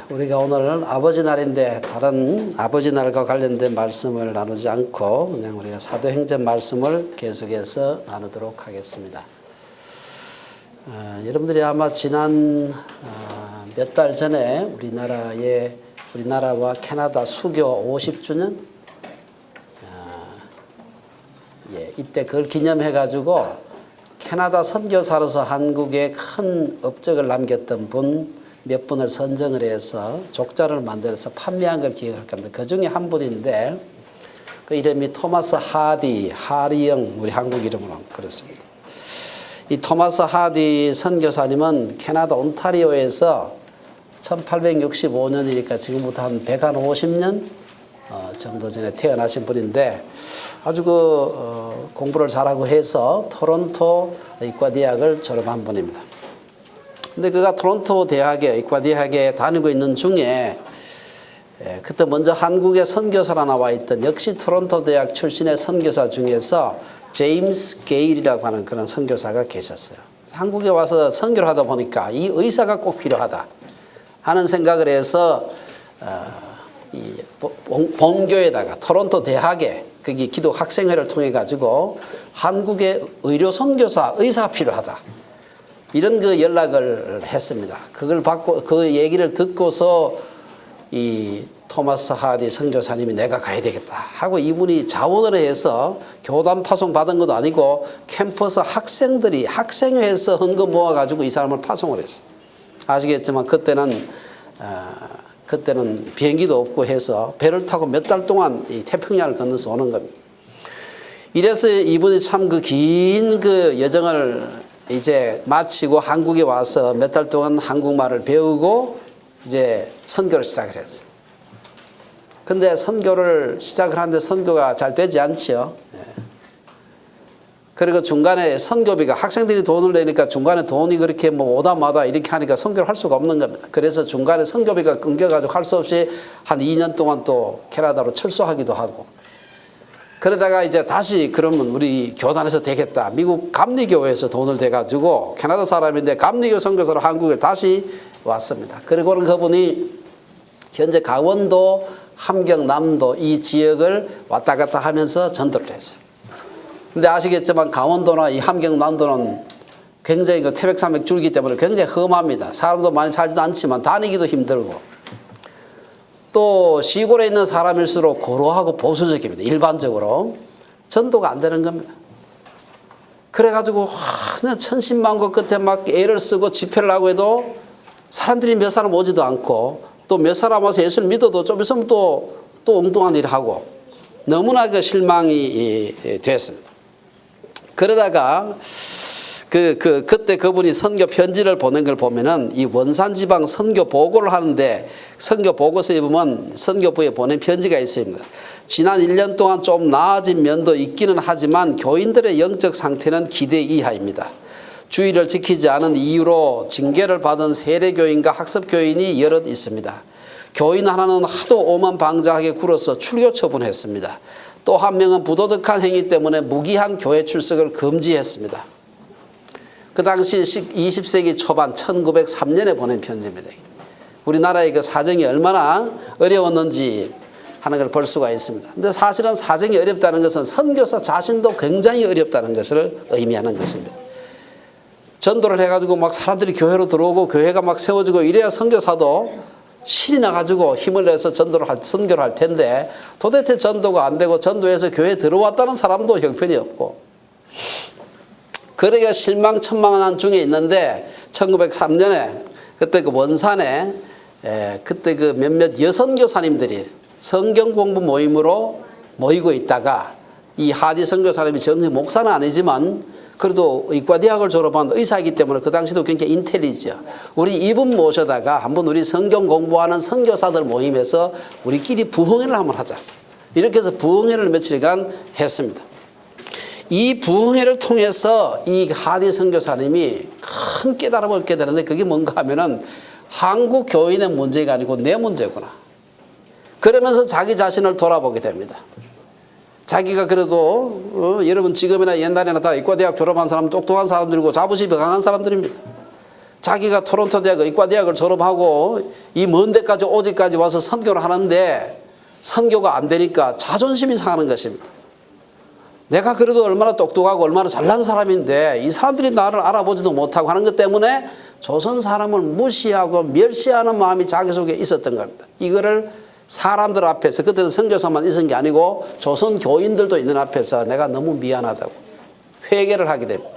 우리가 오늘 아버지 날인데 다른 아버지 날과 관련된 말씀을 나누지 않고 그냥 우리가 사도행전 말씀을 계속해서 나누도록 하겠습니다. 여러분들이 아마 지난 몇 달 전에 우리나라와 캐나다 수교 50주년 이때 그걸 기념해 가지고 캐나다 선교사로서 한국에 큰 업적을 남겼던 분 몇 분을 선정을 해서 족자를 만들어서 판매한 걸 기억할 겁니다. 그 중에 한 분인데 그 이름이 토마스 하리영, 우리 한국 이름으로 그렇습니다. 이 토마스 하디 선교사님은 캐나다 온타리오에서 1865년이니까 지금부터 한 150년 정도 전에 태어나신 분인데 아주 공부를 잘하고 해서 토론토 의과대학을 졸업한 분입니다. 근데 그가 토론토 대학에 의과대학에 다니고 있는 중에 그때 먼저 한국에 선교사로 나와 있던 역시 토론토 대학 출신의 선교사 중에서 제임스 게일이라고 하는 그런 선교사가 계셨어요. 한국에 와서 선교를 하다 보니까 이 의사가 꼭 필요하다 하는 생각을 해서 이 본교에다가 토론토 대학에 거기 기독 학생회를 통해 가지고 한국의 의료 선교사 의사가 필요하다. 이런 그 연락을 했습니다. 그걸 받고 그 얘기를 듣고서 이 토마스 하디 선교사님이 내가 가야 되겠다 하고 이분이 자원을 해서 교단 파송 받은 것도 아니고 캠퍼스 학생들이 학생회에서 헌금 모아 가지고 이 사람을 파송을 했어요. 아시겠지만 그때는 비행기도 없고 해서 배를 타고 몇 달 동안 이 태평양을 건너서 오는 겁니다. 이래서 이분이 참 그 긴 그 여정을 이제 마치고 한국에 와서 몇 달 동안 한국말을 배우고 이제 선교를 시작을 했어요. 근데 선교를 시작을 하는데 선교가 잘 되지 않지요. 그리고 중간에 선교비가 학생들이 돈을 내니까 중간에 돈이 그렇게 뭐 오다마다 이렇게 하니까 선교를 할 수가 없는 겁니다. 그래서 중간에 선교비가 끊겨가지고 할 수 없이 한 2년 동안 또 캐나다로 철수하기도 하고 그러다가 이제 다시 그러면 우리 교단에서 되겠다. 미국 감리교회에서 돈을 대가지고 캐나다 사람인데 감리교 선교사로 한국에 다시 왔습니다. 그리고는 그분이 현재 강원도, 함경, 남도 이 지역을 왔다 갔다 하면서 전도를 했어요. 근데 아시겠지만 강원도나 이 함경, 남도는 굉장히 그 태백산맥 줄기 때문에 굉장히 험합니다. 사람도 많이 살지도 않지만 다니기도 힘들고 또 시골에 있는 사람일수록 고루하고 보수적입니다. 일반적으로 전도가 안 되는 겁니다. 그래가지고 그냥 천신만고 끝에 막 애를 쓰고 집회를 하고 해도 사람들이 몇 사람 오지도 않고 또 몇 사람 와서 예수를 믿어도 좀 있으면 또 엉뚱한 일을 하고 너무나 그 실망이 됐습니다. 그러다가 그때 그분이 선교 편지를 보낸 걸 보면은 이 원산지방 선교 보고를 하는데 선교 보고서에 보면 선교부에 보낸 편지가 있습니다. 지난 1년 동안 좀 나아진 면도 있기는 하지만 교인들의 영적 상태는 기대 이하입니다. 주의를 지키지 않은 이유로 징계를 받은 세례교인과 학습교인이 여럿 있습니다. 교인 하나는 하도 오만방자하게 굴어서 출교 처분했습니다. 또 한 명은 부도덕한 행위 때문에 무기한 교회 출석을 금지했습니다. 그 당시 20세기 초반 1903년에 보낸 편지입니다. 우리나라의 그 사정이 얼마나 어려웠는지 하는 걸 볼 수가 있습니다. 근데 사실은 사정이 어렵다는 것은 선교사 자신도 굉장히 어렵다는 것을 의미하는 것입니다. 전도를 해가지고 막 사람들이 교회로 들어오고 교회가 막 세워지고 이래야 선교사도 신이 나가지고 힘을 내서 선교를 할 텐데 도대체 전도가 안 되고 전도해서 교회에 들어왔다는 사람도 형편이 없고 그러기가 실망천만한 중에 있는데 1903년에 그때 그 원산에 그때 그 몇몇 여선교사님들이 성경 공부 모임으로 모이고 있다가 이 하디 선교사님이 정식 목사는 아니지만 그래도 의과대학을 졸업한 의사이기 때문에 그 당시도 굉장히 인텔리죠. 우리 이분 모셔다가 한번 우리 성경 공부하는 선교사들 모임에서 우리끼리 부흥회를 한번 하자. 이렇게 해서 부흥회를 며칠간 했습니다. 이 부흥회를 통해서 이 하디 선교사님이 큰 깨달음을 얻게 되는데 그게 뭔가 하면은 한국 교인의 문제가 아니고 내 문제구나. 그러면서 자기 자신을 돌아보게 됩니다. 자기가 그래도 여러분 지금이나 옛날이나 다 의과대학 졸업한 사람 똑똑한 사람들이고 자부심이 강한 사람들입니다. 자기가 토론토 대학 의과대학을 졸업하고 이 먼 데까지 오지까지 와서 선교를 하는데 선교가 안 되니까 자존심이 상하는 것입니다. 내가 그래도 얼마나 똑똑하고 얼마나 잘난 사람인데 이 사람들이 나를 알아보지도 못하고 하는 것 때문에 조선 사람을 무시하고 멸시하는 마음이 자기 속에 있었던 겁니다. 이거를 사람들 앞에서, 그때는 선교사만 있은 게 아니고 조선 교인들도 있는 앞에서 내가 너무 미안하다고 회개를 하게 됩니다.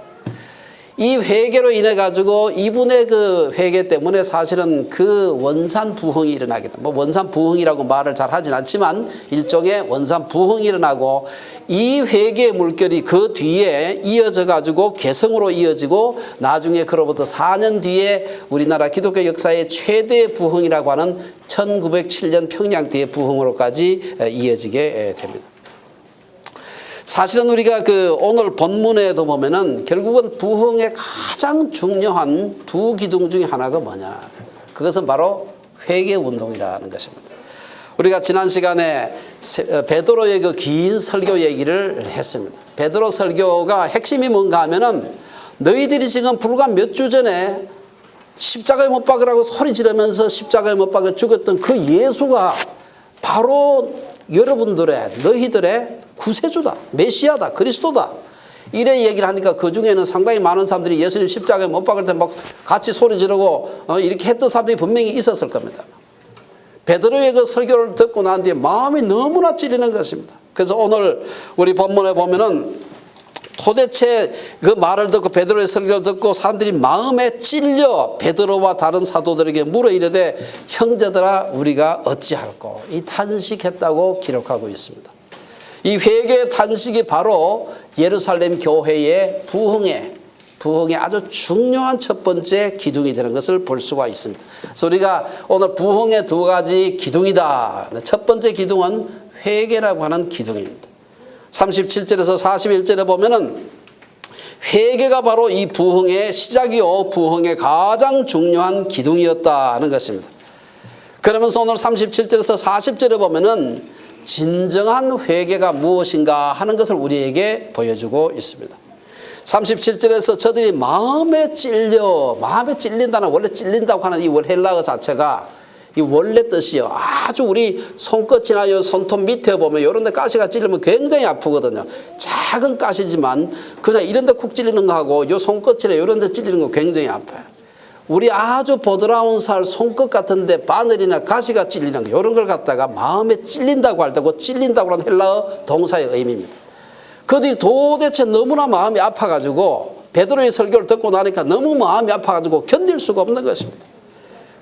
이 회개로 인해 가지고 이분의 그 회개 때문에 사실은 그 원산 부흥이 일어나게 됩니다. 뭐 원산 부흥이라고 말을 잘 하진 않지만 일종의 원산 부흥이 일어나고 이 회개의 물결이 그 뒤에 이어져 가지고 개성으로 이어지고 나중에 그로부터 4년 뒤에 우리나라 기독교 역사의 최대 부흥이라고 하는 1907년 평양대의 부흥으로까지 이어지게 됩니다. 사실은 우리가 그 오늘 본문에도 보면은 결국은 부흥의 가장 중요한 두 기둥 중에 하나가 뭐냐? 그것은 바로 회개 운동이라는 것입니다. 우리가 지난 시간에 베드로의 그 긴 설교 얘기를 했습니다. 베드로 설교가 핵심이 뭔가 하면은 너희들이 지금 불과 몇 주 전에 십자가에 못 박으라고 소리 지르면서 십자가에 못 박아 죽었던 그 예수가 바로 여러분들의, 너희들의 구세주다, 메시아다, 그리스도다, 이래 얘기를 하니까 그 중에는 상당히 많은 사람들이 예수님 십자가에 못 박을 때 막 같이 소리 지르고 이렇게 했던 사람들이 분명히 있었을 겁니다. 베드로의 그 설교를 듣고 난 뒤에 마음이 너무나 찔리는 것입니다. 그래서 오늘 우리 본문에 보면은 도대체 그 말을 듣고 베드로의 설교를 듣고 사람들이 마음에 찔려 베드로와 다른 사도들에게 물어 이르되 형제들아 우리가 어찌할꼬 이 탄식했다고 기록하고 있습니다. 이 회개의 탄식이 바로 예루살렘 교회의 부흥의 아주 중요한 첫 번째 기둥이 되는 것을 볼 수가 있습니다. 그래서 우리가 오늘 부흥의 두 가지 기둥이다. 첫 번째 기둥은 회개라고 하는 기둥입니다. 37절에서 41절에 보면은 회개가 바로 이 부흥의 시작이요 부흥의 가장 중요한 기둥이었다는 것입니다. 그러면서 오늘 37절에서 40절에 보면은 진정한 회개가 무엇인가 하는 것을 우리에게 보여주고 있습니다. 37절에서 저들이 마음에 찔린다는, 원래 찔린다고 하는 이 헬라어 자체가 이 원래 뜻이요 아주 우리 손끝이나 요 손톱 밑에 보면 이런 데 가시가 찔리면 굉장히 아프거든요. 작은 가시지만 그냥 이런 데 쿡 찔리는 거하고 요 손끝이나 이런 데 찔리는 거 굉장히 아파요. 우리 아주 보드라운 살 손끝 같은데 바늘이나 가시가 찔리는 거 이런 걸 갖다가 마음에 찔린다고 할 때고 찔린다고 하는 헬라어 동사의 의미입니다. 그들이 도대체 너무나 마음이 아파가지고 베드로의 설교를 듣고 나니까 너무 마음이 아파가지고 견딜 수가 없는 것입니다.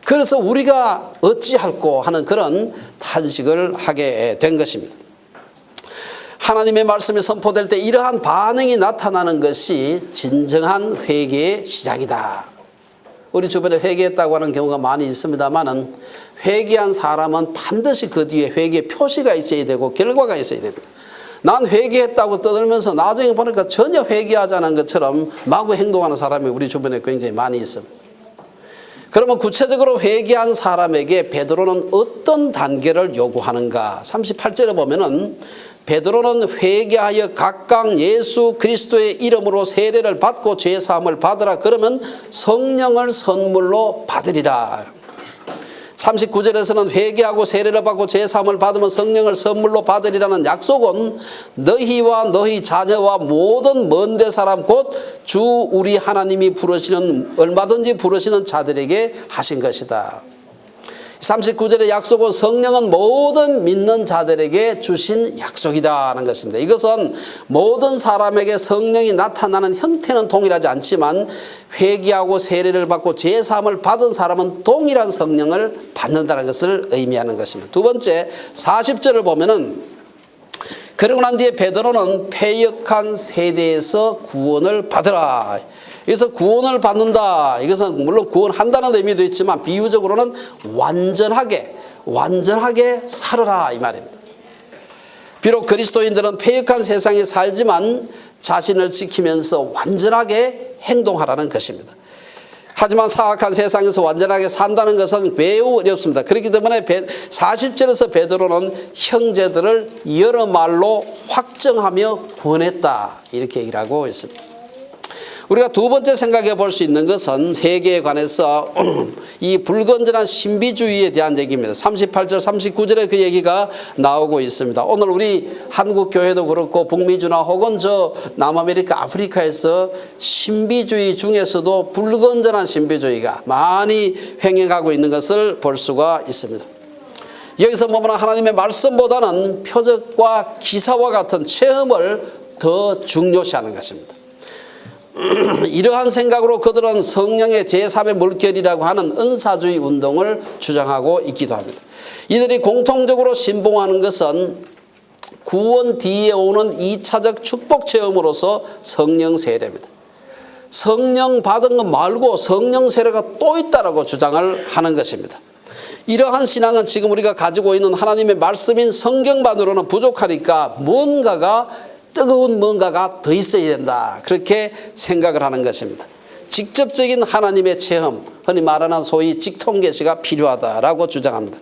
그래서 우리가 어찌할꼬 하는 그런 탄식을 하게 된 것입니다. 하나님의 말씀이 선포될 때 이러한 반응이 나타나는 것이 진정한 회개의 시작이다. 우리 주변에 회개했다고 하는 경우가 많이 있습니다만은 회개한 사람은 반드시 그 뒤에 회개의 표시가 있어야 되고 결과가 있어야 됩니다. 난 회개했다고 떠들면서 나중에 보니까 전혀 회개하지 않은 것처럼 마구 행동하는 사람이 우리 주변에 굉장히 많이 있습니다. 그러면 구체적으로 회개한 사람에게 베드로는 어떤 단계를 요구하는가? 38절에 보면은 베드로는 회개하여 각각 예수 그리스도의 이름으로 세례를 받고 죄 사함을 받으라. 그러면 성령을 선물로 받으리라. 39절에서는 회개하고 세례를 받고 죄 사함을 받으면 성령을 선물로 받으리라는 약속은 너희와 너희 자녀와 모든 먼데 사람 곧 주 우리 하나님이 부르시는 얼마든지 부르시는 자들에게 하신 것이다. 39절의 약속은 성령은 모든 믿는 자들에게 주신 약속이다는 것입니다. 이것은 모든 사람에게 성령이 나타나는 형태는 동일하지 않지만 회개하고 세례를 받고 죄 사함을 받은 사람은 동일한 성령을 받는다는 것을 의미하는 것입니다. 두 번째 40절을 보면은 그러고 난 뒤에 베드로는 패역한 세대에서 구원을 받으라. 그래서 구원을 받는다. 이것은 물론 구원한다는 의미도 있지만 비유적으로는 완전하게 살아라 이 말입니다. 비록 그리스도인들은 패역한 세상에 살지만 자신을 지키면서 완전하게 행동하라는 것입니다. 하지만 사악한 세상에서 완전하게 산다는 것은 매우 어렵습니다. 그렇기 때문에 40절에서 베드로는 형제들을 여러 말로 확정하며 권했다 이렇게 얘기를 하고 있습니다. 우리가 두 번째 생각해 볼 수 있는 것은 회개에 관해서 이 불건전한 신비주의에 대한 얘기입니다. 38절 39절에 그 얘기가 나오고 있습니다. 오늘 우리 한국 교회도 그렇고 북미주나 혹은 저 남아메리카 아프리카에서 신비주의 중에서도 불건전한 신비주의가 많이 횡행하고 있는 것을 볼 수가 있습니다. 여기서 보면 하나님의 말씀보다는 표적과 기사와 같은 체험을 더 중요시하는 것입니다. 이러한 생각으로 그들은 성령의 제3의 물결이라고 하는 은사주의 운동을 주장하고 있기도 합니다. 이들이 공통적으로 신봉하는 것은 구원 뒤에 오는 2차적 축복 체험으로서 성령 세례입니다. 성령 받은 것 말고 성령 세례가 또 있다라고 주장을 하는 것입니다. 이러한 신앙은 지금 우리가 가지고 있는 하나님의 말씀인 성경만으로는 부족하니까 뜨거운 뭔가가 더 있어야 된다. 그렇게 생각을 하는 것입니다. 직접적인 하나님의 체험, 흔히 말하는 소위 직통계시가 필요하다라고 주장합니다.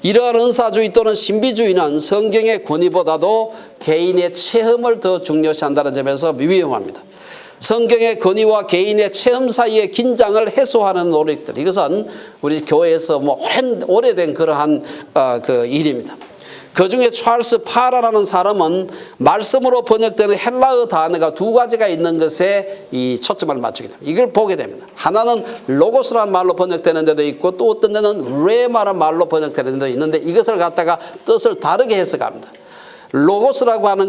이러한 은사주의 또는 신비주의는 성경의 권위보다도 개인의 체험을 더 중요시한다는 점에서 위험합니다. 성경의 권위와 개인의 체험 사이의 긴장을 해소하는 노력들, 이것은 우리 교회에서 오래된 그러한 일입니다. 그 중에 찰스 파라라는 사람은 말씀으로 번역되는 헬라어 단어가 두 가지가 있는 것에 이 초점을 맞추게 됩니다. 이걸 보게 됩니다. 하나는 로고스라는 말로 번역되는 데도 있고 또 어떤 데는 레마라는 말로 번역되는 데도 있는데 이것을 갖다가 뜻을 다르게 해석합니다. 로고스라고 하는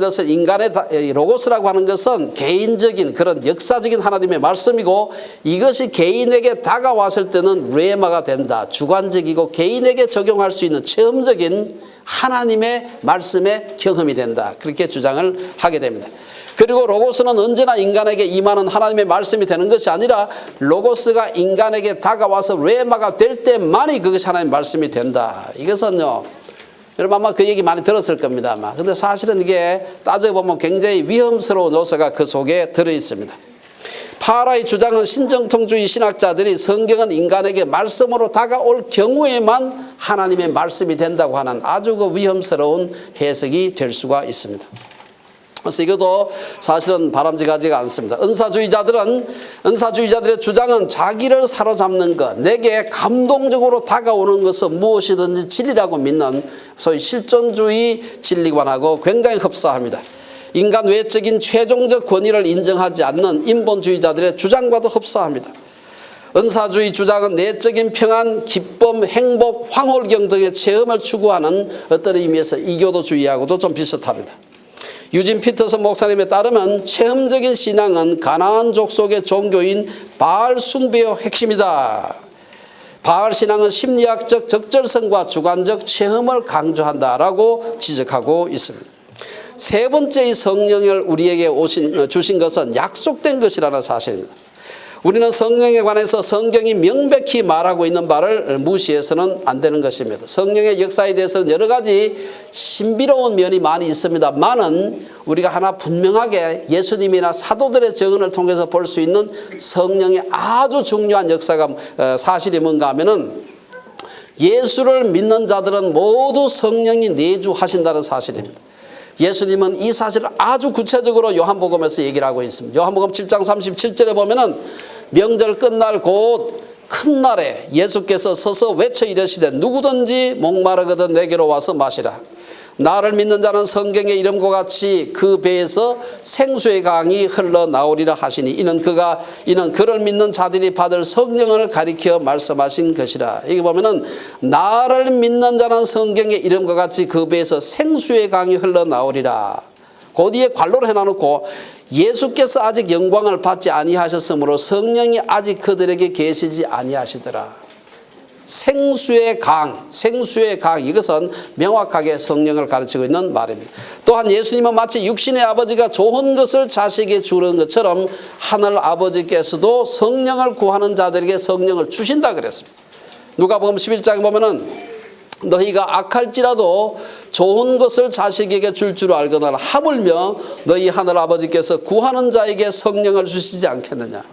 것은 개인적인 그런 역사적인 하나님의 말씀이고 이것이 개인에게 다가왔을 때는 레마가 된다. 주관적이고 개인에게 적용할 수 있는 체험적인 하나님의 말씀의 경험이 된다. 그렇게 주장을 하게 됩니다. 그리고 로고스는 언제나 인간에게 임하는 하나님의 말씀이 되는 것이 아니라 로고스가 인간에게 다가와서 레마가 될 때만이 그것이 하나님의 말씀이 된다. 이것은요, 여러분 아마 그 얘기 많이 들었을 겁니다. 아마. 근데 사실은 이게 따져보면 굉장히 위험스러운 요소가 그 속에 들어있습니다. 파라의 주장은 신정통주의 신학자들이 성경은 인간에게 말씀으로 다가올 경우에만 하나님의 말씀이 된다고 하는 아주 그 위험스러운 해석이 될 수가 있습니다. 그래서 이것도 사실은 바람직하지가 않습니다. 은사주의자들의 주장은 자기를 사로잡는 것, 내게 감동적으로 다가오는 것은 무엇이든지 진리라고 믿는 소위 실존주의 진리관하고 굉장히 흡사합니다. 인간 외적인 최종적 권위를 인정하지 않는 인본주의자들의 주장과도 흡사합니다. 은사주의 주장은 내적인 평안, 기쁨, 행복, 황홀경 등의 체험을 추구하는 어떤 의미에서 이교도주의하고도 좀 비슷합니다. 유진 피터슨 목사님에 따르면 체험적인 신앙은 가나안 족속의 종교인 바알 숭배의 핵심이다. 바알 신앙은 심리학적 적절성과 주관적 체험을 강조한다라고 지적하고 있습니다. 세 번째 이 성령을 우리에게 주신 것은 약속된 것이라는 사실입니다. 우리는 성령에 관해서 성경이 명백히 말하고 있는 바를 무시해서는 안 되는 것입니다. 성령의 역사에 대해서는 여러 가지 신비로운 면이 많이 있습니다만은 우리가 하나 분명하게 예수님이나 사도들의 증언을 통해서 볼 수 있는 성령의 아주 중요한 역사가 사실이 뭔가 하면은 예수를 믿는 자들은 모두 성령이 내주하신다는 사실입니다. 예수님은 이 사실을 아주 구체적으로 요한복음에서 얘기를 하고 있습니다. 요한복음 7장 37절에 보면은 명절 끝날 곧 큰 날에 예수께서 서서 외쳐 이르시되 누구든지 목마르거든 내게로 와서 마시라. 나를 믿는 자는 성경의 이름과 같이 그 배에서 생수의 강이 흘러나오리라 하시니 이는 그를 믿는 자들이 받을 성령을 가리켜 말씀하신 것이라. 여기 보면은 나를 믿는 자는 성경의 이름과 같이 그 배에서 생수의 강이 흘러나오리라. 그 뒤에 관로를 해놔놓고 예수께서 아직 영광을 받지 아니하셨으므로 성령이 아직 그들에게 계시지 아니하시더라. 생수의 강, 이것은 명확하게 성령을 가르치고 있는 말입니다. 또한 예수님은 마치 육신의 아버지가 좋은 것을 자식에게 주는 것처럼 하늘 아버지께서도 성령을 구하는 자들에게 성령을 주신다 그랬습니다. 누가복음 11장에 보면은 너희가 악할지라도 좋은 것을 자식에게 줄 줄 알거나 하물며 너희 하늘 아버지께서 구하는 자에게 성령을 주시지 않겠느냐.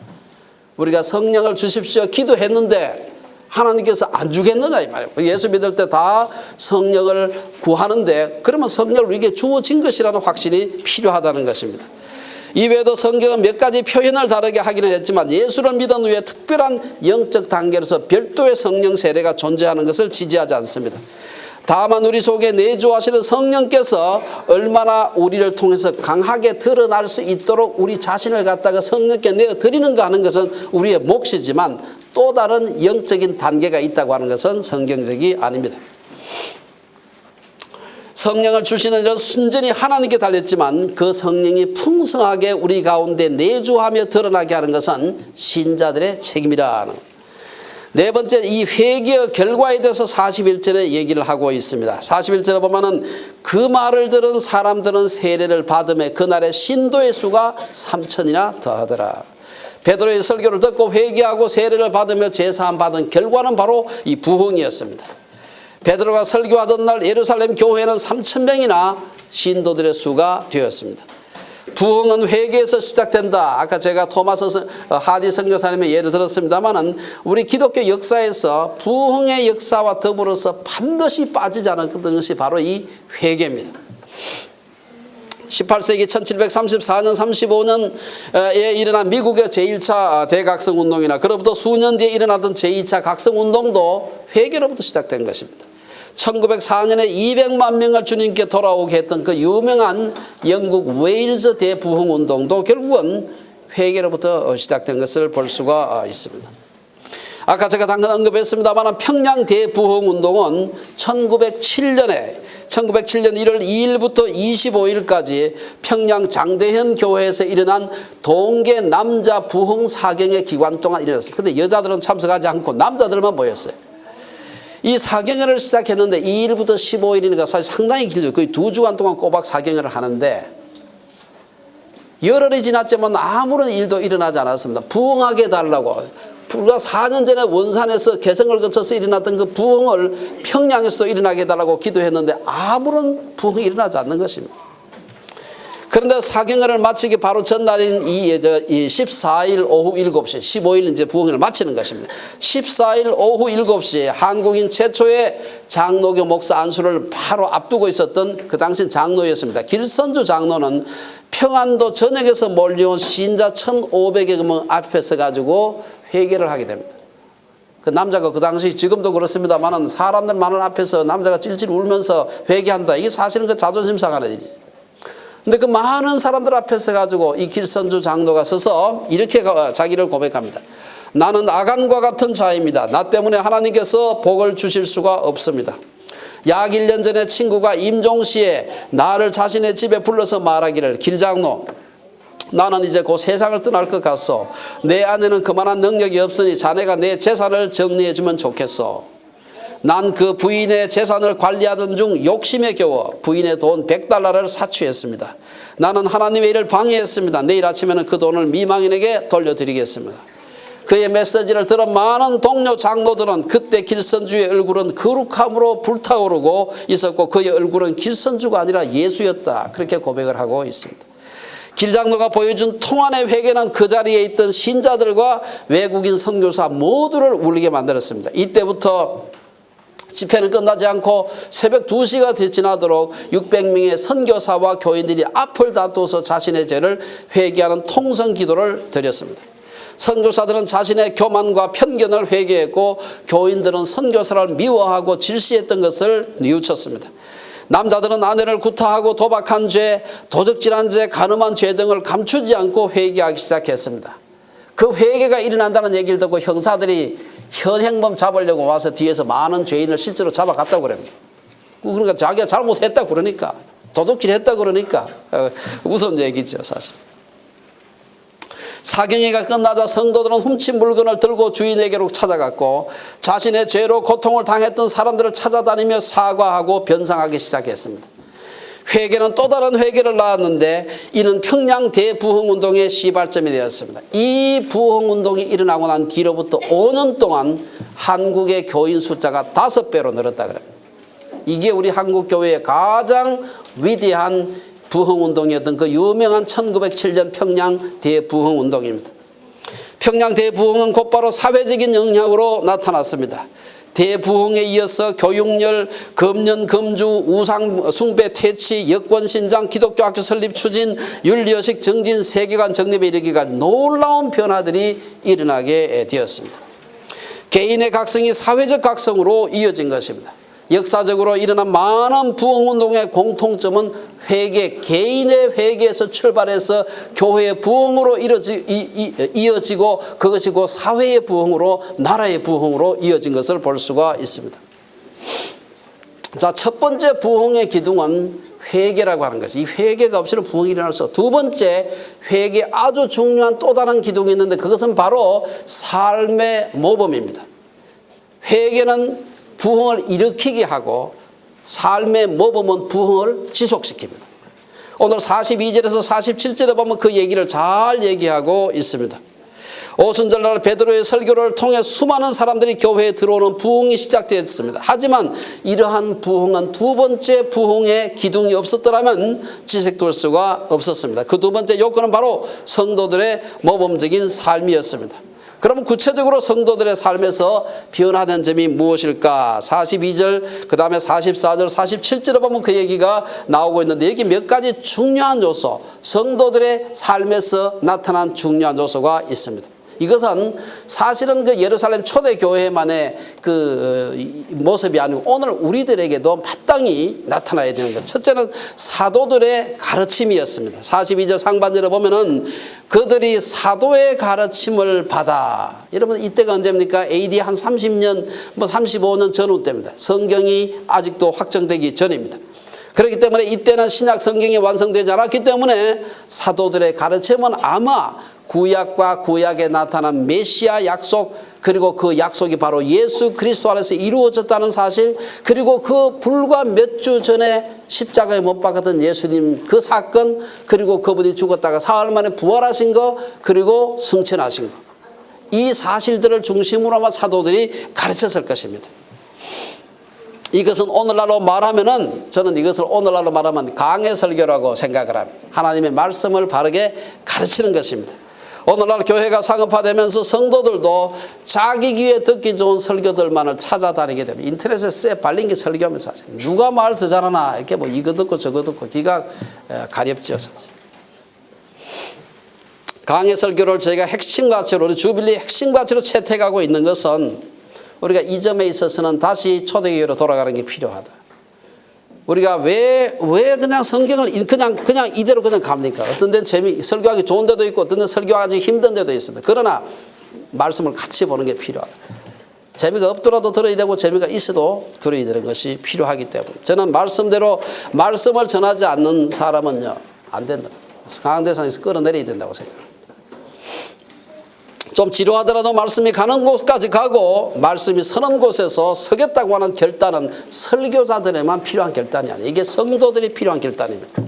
우리가 성령을 주십시오 기도했는데 하나님께서 안 주겠느냐 이 말이에요. 예수 믿을 때 다 성령을 구하는데 그러면 성령을 우리에게 주어진 것이라는 확신이 필요하다는 것입니다. 이외에도 성경은 몇 가지 표현을 다르게 하기는 했지만 예수를 믿은 후에 특별한 영적 단계로서 별도의 성령 세례가 존재하는 것을 지지하지 않습니다. 다만 우리 속에 내주하시는 성령께서 얼마나 우리를 통해서 강하게 드러날 수 있도록 우리 자신을 갖다가 성령께 내어드리는가 하는 것은 우리의 몫이지만 또 다른 영적인 단계가 있다고 하는 것은 성경적이 아닙니다. 성령을 주시는 일은 순전히 하나님께 달렸지만 그 성령이 풍성하게 우리 가운데 내주하며 드러나게 하는 것은 신자들의 책임이라. 네 번째, 이 회개의 결과에 대해서 41절에 얘기를 하고 있습니다. 41절에 보면은 그 말을 들은 사람들은 세례를 받음에 그날의 신도의 수가 3,000이나 더하더라. 베드로의 설교를 듣고 회개하고 세례를 받으며 제사함 받은 결과는 바로 이 부흥이었습니다. 베드로가 설교하던 날 예루살렘 교회는 3,000명이나 신도들의 수가 되었습니다. 부흥은 회개에서 시작된다. 아까 제가 토마스 하디 선교사님의 예를 들었습니다만은 우리 기독교 역사에서 부흥의 역사와 더불어서 반드시 빠지지 않았던 것이 바로 이 회개입니다. 18세기 1734년 35년에 일어난 미국의 제1차 대각성 운동이나 그로부터 수년 뒤에 일어나던 제2차 각성 운동도 회개로부터 시작된 것입니다. 1904년에 200만 명을 주님께 돌아오게 했던 그 유명한 영국 웨일즈 대부흥 운동도 결국은 회개로부터 시작된 것을 볼 수가 있습니다. 아까 제가 잠깐 언급했습니다만 평양 대부흥 운동은 1907년 1월 2일부터 25일까지 평양 장대현 교회에서 일어난 동계 남자 부흥 사경의 기간 동안 일어났습니다. 그런데 여자들은 참석하지 않고 남자들만 모였어요. 이 사경회를 시작했는데 2일부터 15일이니까 사실 상당히 길죠. 거의 2주간 동안 꼬박 사경회를 하는데 열흘이 지났지만 아무런 일도 일어나지 않았습니다. 부흥하게 해달라고. 불과 4년 전에 원산에서 개성을 거쳐서 일어났던 그 부흥을 평양에서도 일어나게 해달라고 기도했는데 아무런 부흥이 일어나지 않는 것입니다. 그런데 사경회를 마치기 바로 전날인 이 14일 오후 7시, 15일 이제 부흥회를 마치는 것입니다. 14일 오후 7시 한국인 최초의 장로교 목사 안수를 바로 앞두고 있었던 그 당시 장로였습니다. 길선주 장로는 평안도 전역에서 몰려온 신자 1,500여 명 앞에 서가지고 회개를 하게 됩니다. 그 남자가 그 당시 지금도 그렇습니다만 사람들 많은 앞에서 남자가 찔찔 울면서 회개한다. 이게 사실은 그 자존심 상하는 일이지. 근데 그 많은 사람들 앞에서 가지고 이 길선주 장로가 서서 이렇게 자기를 고백합니다. 나는 아간과 같은 자입니다. 나 때문에 하나님께서 복을 주실 수가 없습니다. 약 1년 전에 친구가 임종시에 나를 자신의 집에 불러서 말하기를 길장로 나는 이제 곧 세상을 떠날 것 같소. 내 안에는 그만한 능력이 없으니 자네가 내 재산을 정리해 주면 좋겠소. 난 그 부인의 재산을 관리하던 중 욕심에 겨워 부인의 돈 $100를 사취했습니다. 나는 하나님의 일을 방해했습니다. 내일 아침에는 그 돈을 미망인에게 돌려드리겠습니다. 그의 메시지를 들은 많은 동료 장로들은 그때 길선주의 얼굴은 거룩함으로 불타오르고 있었고 그의 얼굴은 길선주가 아니라 예수였다. 그렇게 고백을 하고 있습니다. 길장로가 보여준 통안의 회개는 그 자리에 있던 신자들과 외국인 선교사 모두를 울리게 만들었습니다. 이때부터 집회는 끝나지 않고 새벽 2시가 지나도록 600명의 선교사와 교인들이 앞을 다투어서 자신의 죄를 회개하는 통성 기도를 드렸습니다. 선교사들은 자신의 교만과 편견을 회개했고 교인들은 선교사를 미워하고 질시했던 것을 뉘우쳤습니다. 남자들은 아내를 구타하고 도박한 죄, 도적질한 죄, 간음한 죄 등을 감추지 않고 회개하기 시작했습니다. 그 회개가 일어난다는 얘기를 듣고 형사들이 현행범 잡으려고 와서 뒤에서 많은 죄인을 실제로 잡아갔다고 그럽니다. 그러니까 자기가 잘못했다고 그러니까 도둑질했다고 그러니까 무서운 얘기죠 사실. 사경회가 끝나자 성도들은 훔친 물건을 들고 주인에게로 찾아갔고 자신의 죄로 고통을 당했던 사람들을 찾아다니며 사과하고 변상하기 시작했습니다. 회개는 또 다른 회개를 낳았는데 이는 평양 대부흥운동의 시발점이 되었습니다. 이 부흥운동이 일어나고 난 뒤로부터 5년 동안 한국의 교인 숫자가 5배로 늘었다 그럽니다. 이게 우리 한국교회의 가장 위대한 부흥운동이었던 그 유명한 1907년 평양 대부흥운동입니다. 평양 대부흥은 곧바로 사회적인 영향으로 나타났습니다. 대부흥에 이어서 교육열, 금년, 금주, 우상 숭배 퇴치, 여권 신장, 기독교 학교 설립 추진, 윤리의식 정진, 세계관 정립에 이르기까지 놀라운 변화들이 일어나게 되었습니다. 개인의 각성이 사회적 각성으로 이어진 것입니다. 역사적으로 일어난 많은 부흥운동의 공통점은 회개, 개인의 회개에서 출발해서 교회의 부흥으로 이어지고 그것이 곧 사회의 부흥으로, 나라의 부흥으로 이어진 것을 볼 수가 있습니다. 자, 첫 번째 부흥의 기둥은 회개라고 하는 것이, 이 회개가 없이는 부흥이 일어날 수 없고, 두 번째 회개 아주 중요한 또 다른 기둥이 있는데 그것은 바로 삶의 모범입니다. 회개는 부흥을 일으키게 하고 삶의 모범은 부흥을 지속시킵니다. 오늘 42절에서 47절에 보면 그 얘기를 잘 얘기하고 있습니다. 오순절날 베드로의 설교를 통해 수많은 사람들이 교회에 들어오는 부흥이 시작되었습니다. 하지만 이러한 부흥은 두 번째 부흥의 기둥이 없었더라면 지속될 수가 없었습니다. 그 두 번째 요건은 바로 성도들의 모범적인 삶이었습니다. 그러면 구체적으로 성도들의 삶에서 변화된 점이 무엇일까? 42절, 그 다음에 44절, 47절에 보면 그 얘기가 나오고 있는데 여기 몇 가지 중요한 요소, 성도들의 삶에서 나타난 중요한 요소가 있습니다. 이것은 사실은 그 예루살렘 초대교회만의 그 모습이 아니고 오늘 우리들에게도 마땅히 나타나야 되는 것. 첫째는 사도들의 가르침이었습니다. 42절 상반절에 보면은 그들이 사도의 가르침을 받아. 여러분 이때가 언제입니까? AD 한 30년, 35년 전후 때입니다. 성경이 아직도 확정되기 전입니다. 그렇기 때문에 이때는 신약 성경이 완성되지 않았기 때문에 사도들의 가르침은 아마 구약과 구약에 나타난 메시아 약속, 그리고 그 약속이 바로 예수 그리스도 안에서 이루어졌다는 사실, 그리고 그 불과 몇 주 전에 십자가에 못 박았던 예수님 그 사건, 그리고 그분이 죽었다가 사흘 만에 부활하신 거, 그리고 승천하신 거, 이 사실들을 중심으로 아마 사도들이 가르쳤을 것입니다. 이것은 오늘날로 말하면은, 저는 이것을 오늘날로 말하면 강해 설교라고 생각을 합니다. 하나님의 말씀을 바르게 가르치는 것입니다. 오늘날 교회가 상업화되면서 성도들도 자기 귀에 듣기 좋은 설교들만을 찾아다니게 됩니다. 인터넷에 쎄 발린 게 설교하면서 하죠. 누가 말 더 잘하나 이렇게 뭐 이거 듣고 저거 듣고 귀가 가렵지요. 강해 설교를 저희가 핵심 가치로, 우리 주빌리 핵심 가치로 채택하고 있는 것은 우리가 이 점에 있어서는 다시 초대교회로 돌아가는 게 필요하다. 우리가 왜 그냥 성경을 그냥 이대로 그냥 갑니까? 어떤 데는 설교하기 좋은 데도 있고 어떤 데는 설교하기 힘든 데도 있습니다. 그러나 말씀을 같이 보는 게 필요하다. 재미가 없더라도 들어야 되고 재미가 있어도 들어야 되는 것이 필요하기 때문에 저는 말씀대로 말씀을 전하지 않는 사람은요 안 된다. 강대상에서 끌어내려야 된다고 생각합니다. 좀 지루하더라도 말씀이 가는 곳까지 가고 말씀이 서는 곳에서 서겠다고 하는 결단은 설교자들에만 필요한 결단이 아니에요. 이게 성도들이 필요한 결단입니다.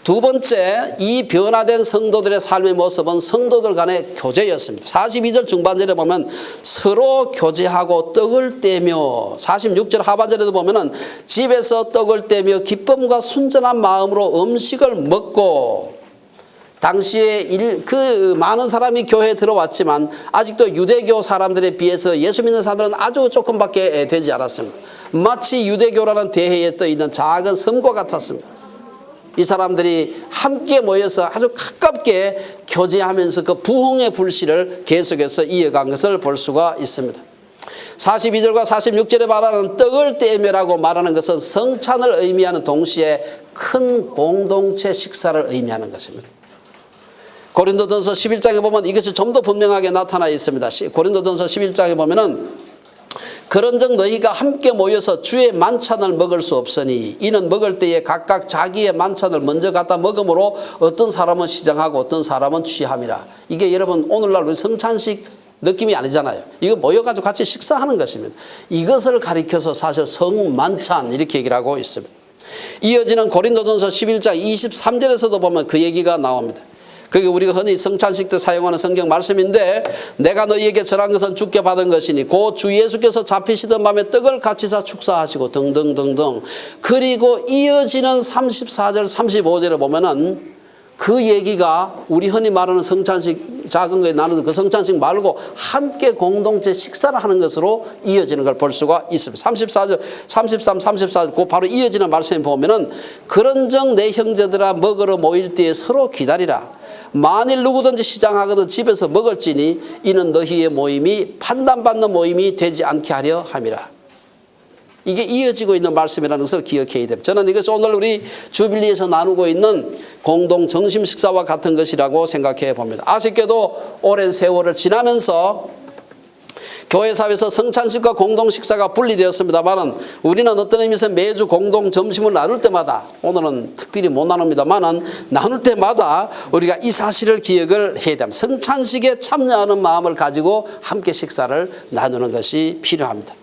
두 번째, 이 변화된 성도들의 삶의 모습은 성도들 간의 교제였습니다. 42절 중반절에 보면 서로 교제하고 떡을 떼며, 46절 하반절에도 보면은 집에서 떡을 떼며 기쁨과 순전한 마음으로 음식을 먹고, 당시에 그 많은 사람이 교회에 들어왔지만 아직도 유대교 사람들에 비해서 예수 믿는 사람들은 아주 조금밖에 되지 않았습니다. 마치 유대교라는 대해에 떠 있는 작은 섬과 같았습니다. 이 사람들이 함께 모여서 아주 가깝게 교제하면서 그 부흥의 불씨를 계속해서 이어간 것을 볼 수가 있습니다. 42절과 46절에 말하는 떡을 떼며라고 말하는 것은 성찬을 의미하는 동시에 큰 공동체 식사를 의미하는 것입니다. 고린도전서 11장에 보면 이것이 좀 더 분명하게 나타나 있습니다. 고린도전서 11장에 보면은 그런즉 너희가 함께 모여서 주의 만찬을 먹을 수 없으니 이는 먹을 때에 각각 자기의 만찬을 먼저 갖다 먹음으로 어떤 사람은 시장하고 어떤 사람은 취함이라. 이게 여러분 오늘날 우리 성찬식 느낌이 아니잖아요. 이거 모여가지고 같이 식사하는 것입니다. 이것을 가리켜서 사실 성만찬 이렇게 얘기를 하고 있습니다. 이어지는 고린도전서 11장 23절에서도 보면 그 얘기가 나옵니다. 그게 우리가 흔히 성찬식 때 사용하는 성경 말씀인데, 내가 너희에게 전한 것은 주께 받은 것이니 곧 주 예수께서 잡히시던 밤에 떡을 같이사 축사하시고 등등등등. 그리고 이어지는 34절 35절에 보면은 그 얘기가 우리 흔히 말하는 성찬식, 작은 거에 나누는 그 성찬식 말고 함께 공동체 식사를 하는 것으로 이어지는 걸 볼 수가 있습니다. 34절, 33, 34절 그 바로 이어지는 말씀에 보면은 그런즉 내 형제들아 먹으러 모일 때에 서로 기다리라. 만일 누구든지 시장하거든 집에서 먹을지니 이는 너희의 모임이 판단받는 모임이 되지 않게 하려 함이라. 이게 이어지고 있는 말씀이라는 것을 기억해야 됩니다. 저는 이것이 오늘 우리 주빌리에서 나누고 있는 공동 점심 식사와 같은 것이라고 생각해 봅니다. 아쉽게도 오랜 세월을 지나면서 교회 사회에서 성찬식과 공동 식사가 분리되었습니다만은 우리는 어떤 의미에서 매주 공동 점심을 나눌 때마다, 오늘은 특별히 못 나눕니다만은 나눌 때마다 우리가 이 사실을 기억을 해야 됩니다. 성찬식에 참여하는 마음을 가지고 함께 식사를 나누는 것이 필요합니다.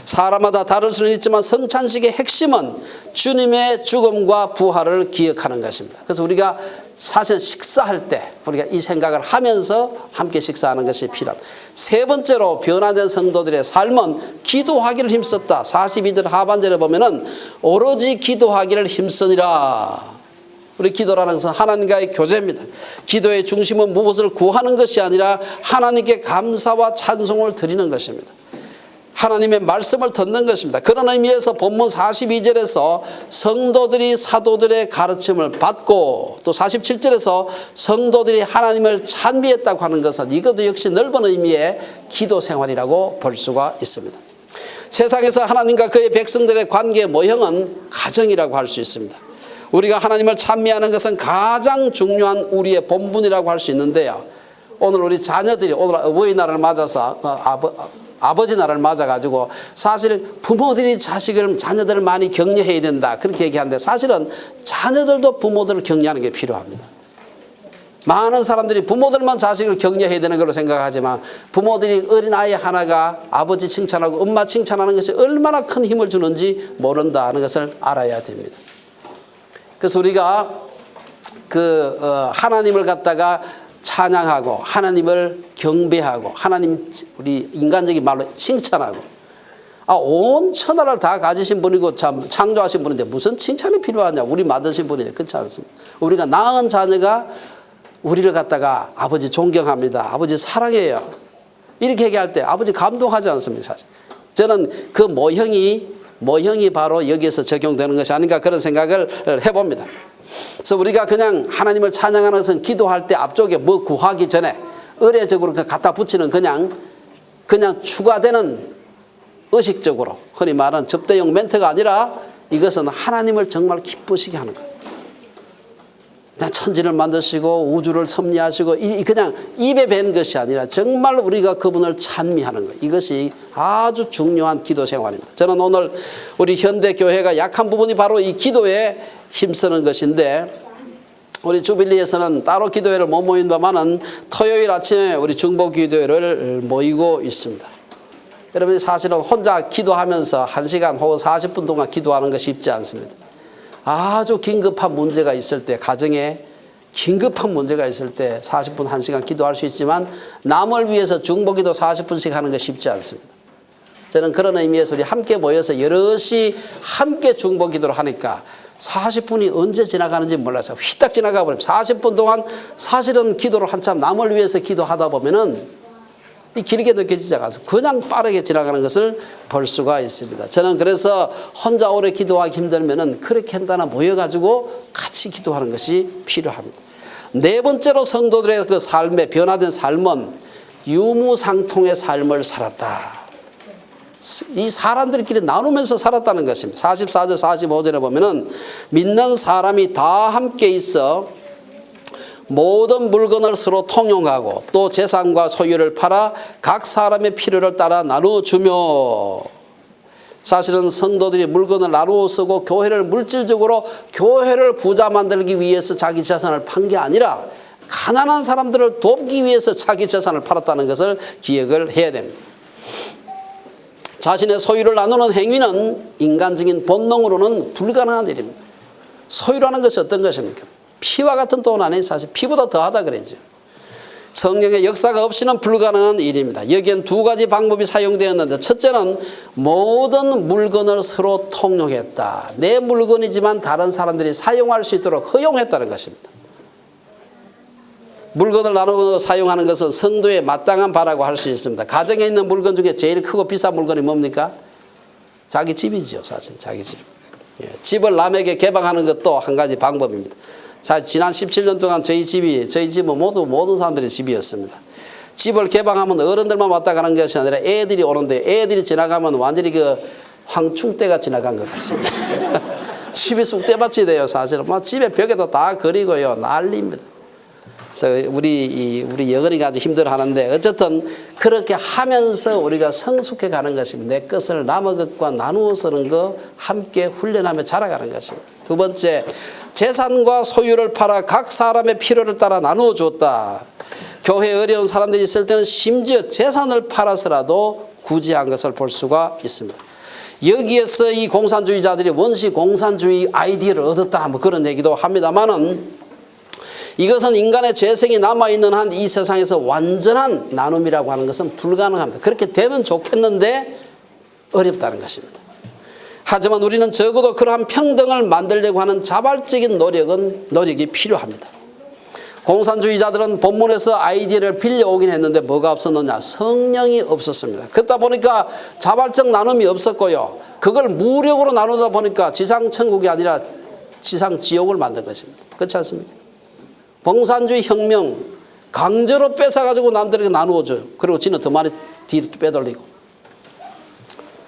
사람마다 다를 수는 있지만 성찬식의 핵심은 주님의 죽음과 부활을 기억하는 것입니다. 그래서 우리가 사실 식사할 때 우리가 이 생각을 하면서 함께 식사하는 것이 필요합니다. 세 번째로 변화된 성도들의 삶은 기도하기를 힘썼다. 42절 하반절에 보면은 오로지 기도하기를 힘쓰니라. 우리 기도라는 것은 하나님과의 교제입니다. 기도의 중심은 무엇을 구하는 것이 아니라 하나님께 감사와 찬송을 드리는 것입니다. 하나님의 말씀을 듣는 것입니다. 그런 의미에서 본문 42절에서 성도들이 사도들의 가르침을 받고 또 47절에서 성도들이 하나님을 찬미했다고 하는 것은 이것도 역시 넓은 의미의 기도 생활이라고 볼 수가 있습니다. 세상에서 하나님과 그의 백성들의 관계의 모형은 가정이라고 할 수 있습니다. 우리가 하나님을 찬미하는 것은 가장 중요한 우리의 본분이라고 할 수 있는데요. 오늘 우리 자녀들이 오늘 어버이날을 맞아서 아버지 날을 맞아가지고 사실 부모들이 자녀들을 많이 격려해야 된다 그렇게 얘기하는데 사실은 자녀들도 부모들을 격려하는 게 필요합니다. 많은 사람들이 부모들만 자식을 격려해야 되는 걸로 생각하지만 부모들이 어린아이 하나가 아버지 칭찬하고 엄마 칭찬하는 것이 얼마나 큰 힘을 주는지 모른다는 것을 알아야 됩니다. 그래서 우리가 하나님을 갖다가 찬양하고 하나님을 경배하고 하나님 우리 인간적인 말로 칭찬하고 온 천하를 다 가지신 분이고 참 창조하신 분인데 무슨 칭찬이 필요하냐. 우리 만드신 분인데 그렇지 않습니다. 우리가 낳은 자녀가 우리를 갖다가 아버지 존경합니다. 아버지 사랑해요. 이렇게 얘기할 때 아버지 감동하지 않습니까? 사실. 저는 그 모형이 바로 여기에서 적용되는 것이 아닌가 그런 생각을 해봅니다. 그래서 우리가 그냥 하나님을 찬양하는 것은 기도할 때 앞쪽에 뭐 구하기 전에 의례적으로 갖다 붙이는 그냥 추가되는 의식적으로 흔히 말하는 접대용 멘트가 아니라 이것은 하나님을 정말 기쁘시게 하는 거예요. 그냥 천지를 만드시고 우주를 섭리하시고 그냥 입에 밴 것이 아니라 정말 우리가 그분을 찬미하는 거예요. 이것이 아주 중요한 기도 생활입니다. 저는 오늘 우리 현대교회가 약한 부분이 바로 이 기도에 힘쓰는 것인데 우리 주빌리에서는 따로 기도회를 못 모인다마는 토요일 아침에 우리 중보기도회를 모이고 있습니다. 여러분 사실은 혼자 기도하면서 1시간 혹은 40분 동안 기도하는 것이 쉽지 않습니다. 아주 긴급한 문제가 있을 때 가정에 긴급한 문제가 있을 때 40분 1시간 기도할 수 있지만 남을 위해서 중보기도 40분씩 하는 것이 쉽지 않습니다. 저는 그런 의미에서 우리 함께 모여서 여럿이 함께 중보기도를 하니까 40분이 언제 지나가는지 몰라서 휘딱 지나가 버립니다. 40분 동안 사실은 기도를 한참 남을 위해서 기도하다 보면은 이 길게 느껴지지 않아서 그냥 빠르게 지나가는 것을 볼 수가 있습니다. 저는 그래서 혼자 오래 기도하기 힘들면은 그렇게 한다나 모여가지고 같이 기도하는 것이 필요합니다. 네 번째로 성도들의 그 삶의 변화된 삶은 유무상통의 삶을 살았다. 이 사람들끼리 나누면서 살았다는 것입니다. 44절 45절에 보면은 믿는 사람이 다 함께 있어 모든 물건을 서로 통용하고 또 재산과 소유를 팔아 각 사람의 필요를 따라 나누어주며 사실은 성도들이 물건을 나누어 쓰고 교회를 물질적으로 교회를 부자 만들기 위해서 자기 재산을 판 게 아니라 가난한 사람들을 돕기 위해서 자기 재산을 팔았다는 것을 기억을 해야 됩니다. 자신의 소유를 나누는 행위는 인간적인 본능으로는 불가능한 일입니다. 소유라는 것이 어떤 것입니까? 피와 같은 돈 안에 사실 피보다 더하다 그러죠. 성경의 역사가 없이는 불가능한 일입니다. 여기엔 두 가지 방법이 사용되었는데 첫째는 모든 물건을 서로 통용했다. 내 물건이지만 다른 사람들이 사용할 수 있도록 허용했다는 것입니다. 물건을 나누어 사용하는 것은 성도에 마땅한 바라고 할 수 있습니다. 가정에 있는 물건 중에 제일 크고 비싼 물건이 뭡니까? 자기 집이죠. 사실 자기 집. 예, 집을 남에게 개방하는 것도 한 가지 방법입니다. 사실 지난 17년 동안 저희 집은 모든 사람들의 집이었습니다. 집을 개방하면 어른들만 왔다 가는 것이 아니라 애들이 오는데 애들이 지나가면 완전히 그 황충대가 지나간 것 같습니다. 집이 쑥대밭이 돼요. 사실은 막 집에 벽에다 다 그리고요 난리입니다. 그래서 우리 여건이가 아주 힘들어하는데 어쨌든 그렇게 하면서 우리가 성숙해 가는 것입니다. 내 것을 남의 것과 나누어 쓰는 거 함께 훈련하며 자라가는 것입니다. 두 번째, 재산과 소유를 팔아 각 사람의 필요를 따라 나누어 주었다. 교회에 어려운 사람들이 있을 때는 심지어 재산을 팔아서라도 구제한 것을 볼 수가 있습니다. 여기에서 이 공산주의자들이 원시 공산주의 아이디어를 얻었다 뭐 그런 얘기도 합니다만은 이것은 인간의 죄성이 남아있는 한 이 세상에서 완전한 나눔이라고 하는 것은 불가능합니다. 그렇게 되면 좋겠는데 어렵다는 것입니다. 하지만 우리는 적어도 그러한 평등을 만들려고 하는 자발적인 노력이 필요합니다. 공산주의자들은 본문에서 아이디어를 빌려오긴 했는데 뭐가 없었느냐? 성령이 없었습니다. 그러다 보니까 자발적 나눔이 없었고요. 그걸 무력으로 나누다 보니까 지상천국이 아니라 지상지옥을 만든 것입니다. 그렇지 않습니까? 공산주의 혁명 강제로 뺏어가지고 남들에게 나누어줘요. 그리고 지는 더 많이 뒤로 빼돌리고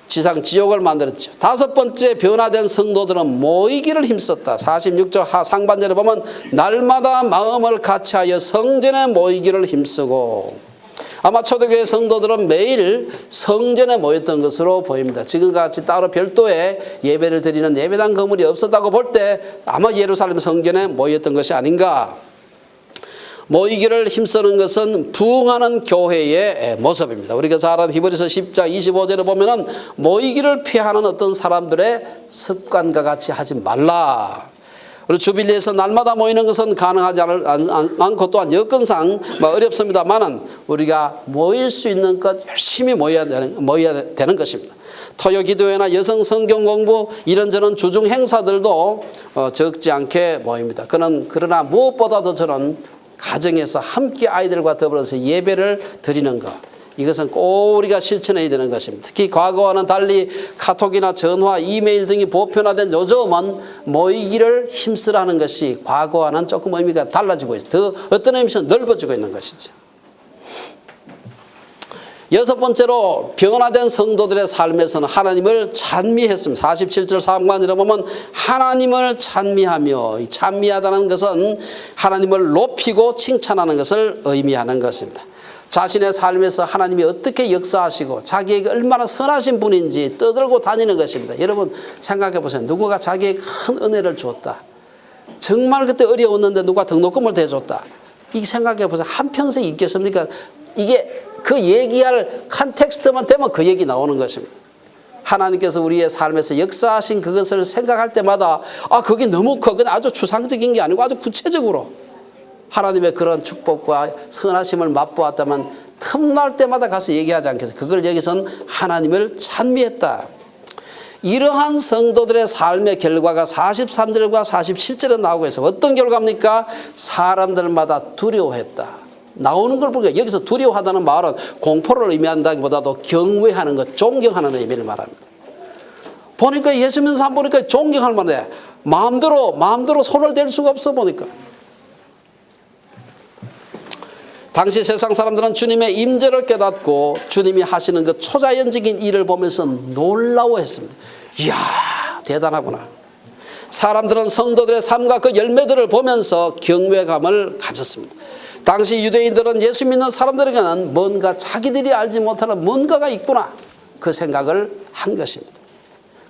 지상지옥을 만들었죠. 다섯 번째, 변화된 성도들은 모이기를 힘썼다. 46절 상반절에 보면 날마다 마음을 같이하여 성전에 모이기를 힘쓰고, 아마 초대교회 성도들은 매일 성전에 모였던 것으로 보입니다. 지금같이 따로 별도의 예배를 드리는 예배당 건물이 없었다고 볼 때 아마 예루살렘 성전에 모였던 것이 아닌가. 모이기를 힘쓰는 것은 부흥하는 교회의 모습입니다. 우리가 잘 아는 히브리서 10장 25절에 보면은 모이기를 피하는 어떤 사람들의 습관과 같이 하지 말라. 우리 주빌리에서 날마다 모이는 것은 가능하지 않고 또한 여건상 어렵습니다만은 우리가 모일 수 있는 것 열심히 모여야 되는 것입니다. 토요 기도회나 여성 성경 공부 이런저런 주중 행사들도 적지 않게 모입니다. 그러나 무엇보다도 저는 가정에서 함께 아이들과 더불어서 예배를 드리는 것, 이것은 꼭 우리가 실천해야 되는 것입니다. 특히 과거와는 달리 카톡이나 전화, 이메일 등이 보편화된 요즘은 모이기를 힘쓰라는 것이 과거와는 조금 의미가 달라지고 있어요. 더 어떤 의미에서 넓어지고 있는 것이죠. 여섯 번째로, 변화된 성도들의 삶에서는 하나님을 찬미했습니다. 47절 상반절에 보면 하나님을 찬미하며, 찬미하다는 것은 하나님을 높이고 칭찬하는 것을 의미하는 것입니다. 자신의 삶에서 하나님이 어떻게 역사하시고 자기에게 얼마나 선하신 분인지 떠들고 다니는 것입니다. 여러분 생각해 보세요. 누구가 자기에게 큰 은혜를 줬다. 정말 그때 어려웠는데 누가 등록금을 대줬다. 이 생각해 보세요. 한평생 있겠습니까? 이게 그 얘기할 컨텍스트만 되면 그 얘기 나오는 것입니다. 하나님께서 우리의 삶에서 역사하신 그것을 생각할 때마다 그게 너무 커. 그건 아주 추상적인 게 아니고 아주 구체적으로 하나님의 그런 축복과 선하심을 맛보았다면 틈날 때마다 가서 얘기하지 않겠어요. 그걸 여기서는 하나님을 찬미했다. 이러한 성도들의 삶의 결과가 43절과 47절에 나오고 있어요. 어떤 결과입니까? 사람들마다 두려워했다. 나오는 걸 보니까 여기서 두려워하다는 말은 공포를 의미한다기보다도 경외하는 것, 존경하는 의미를 말합니다. 보니까 예수 믿는 사람 보니까 존경할 만해. 마음대로 손을 댈 수가 없어 보니까. 당시 세상 사람들은 주님의 임재를 깨닫고 주님이 하시는 그 초자연적인 일을 보면서 놀라워했습니다. 이야, 대단하구나. 사람들은 성도들의 삶과 그 열매들을 보면서 경외감을 가졌습니다. 당시 유대인들은 예수 믿는 사람들에게는 뭔가 자기들이 알지 못하는 뭔가가 있구나, 그 생각을 한 것입니다.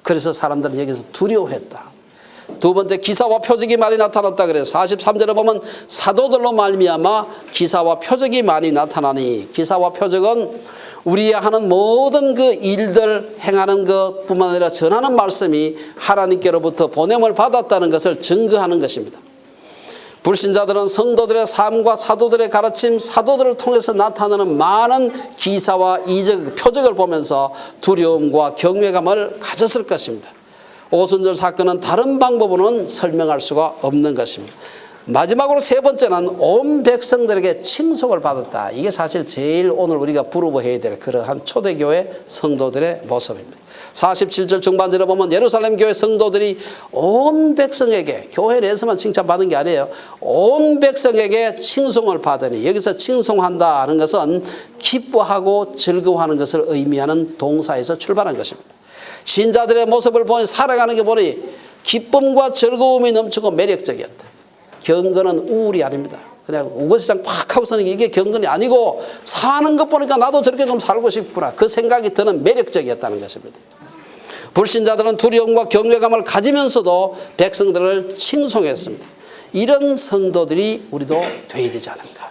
그래서 사람들은 여기서 두려워했다. 두 번째, 기사와 표적이 많이 나타났다 그래서 43절에 보면 사도들로 말미암아 기사와 표적이 많이 나타나니, 기사와 표적은 우리의 하는 모든 그 일들 행하는 것뿐만 아니라 전하는 말씀이 하나님께로부터 보냄을 받았다는 것을 증거하는 것입니다. 불신자들은 성도들의 삶과 사도들의 가르침, 사도들을 통해서 나타나는 많은 기사와 이적, 표적을 보면서 두려움과 경외감을 가졌을 것입니다. 오순절 사건은 다른 방법으로는 설명할 수가 없는 것입니다. 마지막으로 세 번째는 온 백성들에게 칭송을 받았다. 이게 사실 제일 오늘 우리가 부르고해야 될 그러한 초대교회 성도들의 모습입니다. 47절 중반절에 보면 예루살렘 교회 성도들이 온 백성에게, 교회 내에서만 칭찬받은 게 아니에요. 온 백성에게 칭송을 받으니, 여기서 칭송한다는 것은 기뻐하고 즐거워하는 것을 의미하는 동사에서 출발한 것입니다. 신자들의 모습을 보니, 살아가는 게 보니 기쁨과 즐거움이 넘치고 매력적이었다. 경건은 우울이 아닙니다. 그냥 우거지장 팍 하고서는 이게 경건이 아니고, 사는 것 보니까 나도 저렇게 좀 살고 싶구나, 그 생각이 드는 매력적이었다는 것입니다. 불신자들은 두려움과 경외감을 가지면서도 백성들을 칭송했습니다. 이런 성도들이 우리도 되어야 되지 않을까.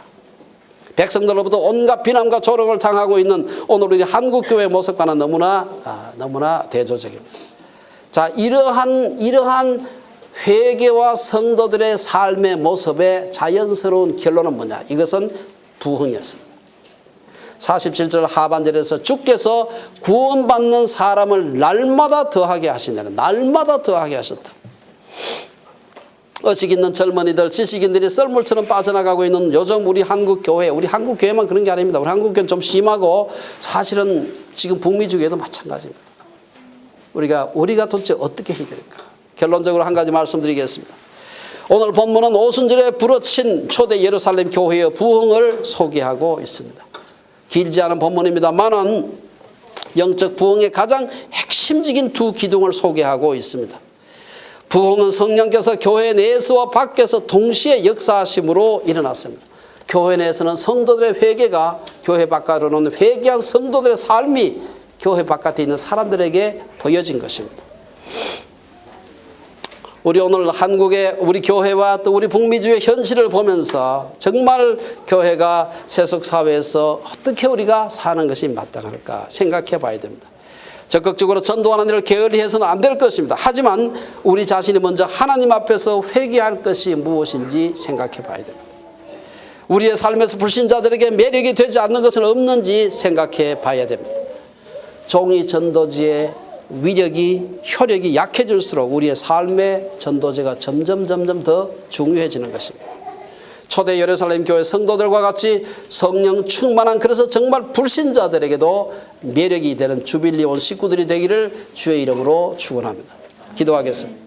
백성들로부터 온갖 비난과 조롱을 당하고 있는 오늘 우리 한국교회 모습과는 너무나 대조적입니다. 자, 이러한 회개와 성도들의 삶의 모습의 자연스러운 결론은 뭐냐? 이것은 부흥이었습니다. 47절 하반절에서 주께서 구원받는 사람을 날마다 더하게 하시냐는, 날마다 더하게 하셨다. 의식 있는 젊은이들, 지식인들이 썰물처럼 빠져나가고 있는 요즘 우리 한국교회만 그런 게 아닙니다. 우리 한국교회는 좀 심하고, 사실은 지금 북미 주교회도 마찬가지입니다. 우리가 도대체 어떻게 해야 될까? 결론적으로 한 가지 말씀드리겠습니다. 오늘 본문은 오순절에 부러친 초대 예루살렘 교회의 부흥을 소개하고 있습니다. 길지 않은 본문입니다만은 영적 부흥의 가장 핵심적인 두 기둥을 소개하고 있습니다. 부흥은 성령께서 교회 내에서와 밖에서 동시에 역사하심으로 일어났습니다. 교회 내에서는 성도들의 회개가, 교회 바깥으로는 회개한 성도들의 삶이 교회 바깥에 있는 사람들에게 보여진 것입니다. 우리 오늘 한국의 우리 교회와 또 우리 북미주의 현실을 보면서 정말 교회가 세속사회에서 어떻게 우리가 사는 것이 마땅할까 생각해 봐야 됩니다. 적극적으로 전도하는 일을 게을리해서는 안 될 것입니다. 하지만 우리 자신이 먼저 하나님 앞에서 회개할 것이 무엇인지 생각해 봐야 됩니다. 우리의 삶에서 불신자들에게 매력이 되지 않는 것은 없는지 생각해 봐야 됩니다. 종이 전도지의 위력이, 효력이 약해질수록 우리의 삶의 전도제가 점점 더 중요해지는 것입니다. 초대 예루살렘 교회 성도들과 같이 성령 충만한, 그래서 정말 불신자들에게도 매력이 되는 주빌리 온 식구들이 되기를 주의 이름으로 축원합니다. 기도하겠습니다.